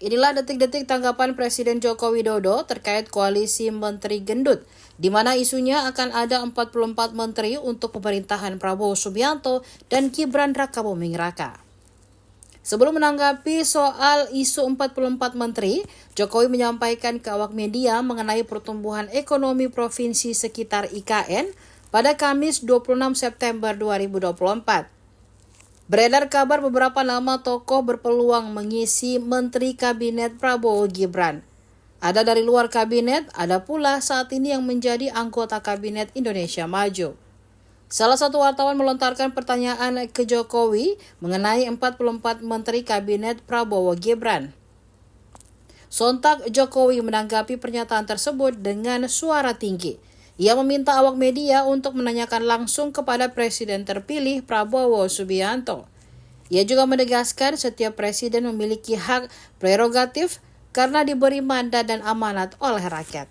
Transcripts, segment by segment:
Inilah detik-detik tanggapan Presiden Joko Widodo terkait koalisi Menteri Gendut, di mana isunya akan ada 44 menteri untuk pemerintahan Prabowo Subianto dan Gibran Rakabuming Raka. Sebelum menanggapi soal isu 44 menteri, Jokowi menyampaikan ke awak media mengenai pertumbuhan ekonomi provinsi sekitar IKN pada Kamis 26 September 2024. Beredar kabar beberapa nama tokoh berpeluang mengisi Menteri Kabinet Prabowo Gibran. Ada dari luar kabinet, ada pula saat ini yang menjadi anggota Kabinet Indonesia Maju. Salah satu wartawan melontarkan pertanyaan ke Jokowi mengenai 44 Menteri Kabinet Prabowo Gibran. Sontak Jokowi menanggapi pernyataan tersebut dengan suara tinggi. Ia meminta awak media untuk menanyakan langsung kepada Presiden terpilih Prabowo Subianto. Ia juga menegaskan setiap presiden memiliki hak prerogatif karena diberi mandat dan amanat oleh rakyat.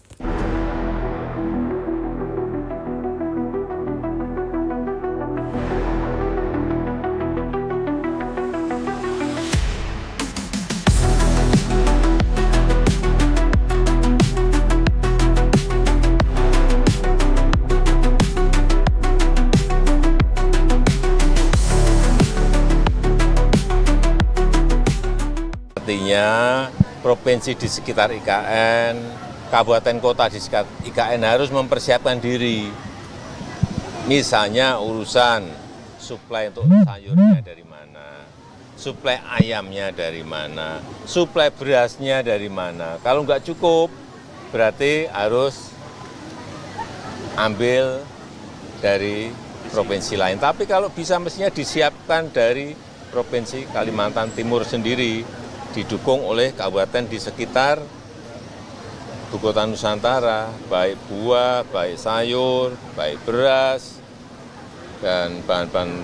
Artinya provinsi di sekitar IKN, kabupaten kota di sekitar IKN harus mempersiapkan diri. Misalnya urusan suplai untuk sayurnya dari mana, suplai ayamnya dari mana, suplai berasnya dari mana. Kalau nggak cukup, berarti harus ambil dari provinsi lain. Tapi kalau bisa mestinya disiapkan dari Provinsi Kalimantan Timur sendiri, didukung oleh kabupaten di sekitar Ibu Kota Nusantara, baik buah, baik sayur, baik beras, dan bahan-bahan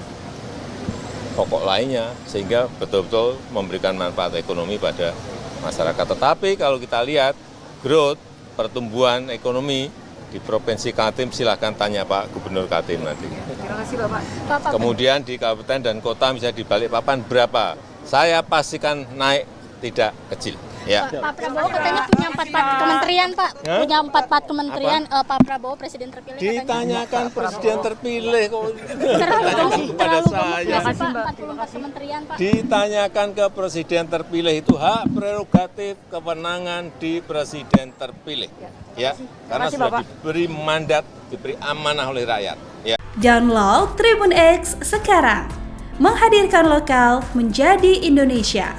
pokok lainnya, sehingga betul-betul memberikan manfaat ekonomi pada masyarakat. Tetapi kalau kita lihat growth, pertumbuhan ekonomi di Provinsi Kaltim, silahkan tanya Pak Gubernur Kaltim nanti. Terima kasih Bapak. Kemudian di kabupaten dan kota, misalnya di Balikpapan berapa? Saya pastikan naik tidak kecil. Ya. Pak Prabowo katanya punya 44 kementerian, Pak. Punya 44 kementerian, Pak Prabowo presiden terpilih. Ditanyakan presiden terpilih kok Terlalu kepada saya. 44 kementerian, Pak. Ditanyakan ke presiden terpilih, itu hak prerogatif kewenangan di presiden terpilih. Ya, karena sudah diberi mandat, diberi amanah oleh rakyat. Ya. Download Tribun X sekarang. Menghadirkan lokal menjadi Indonesia.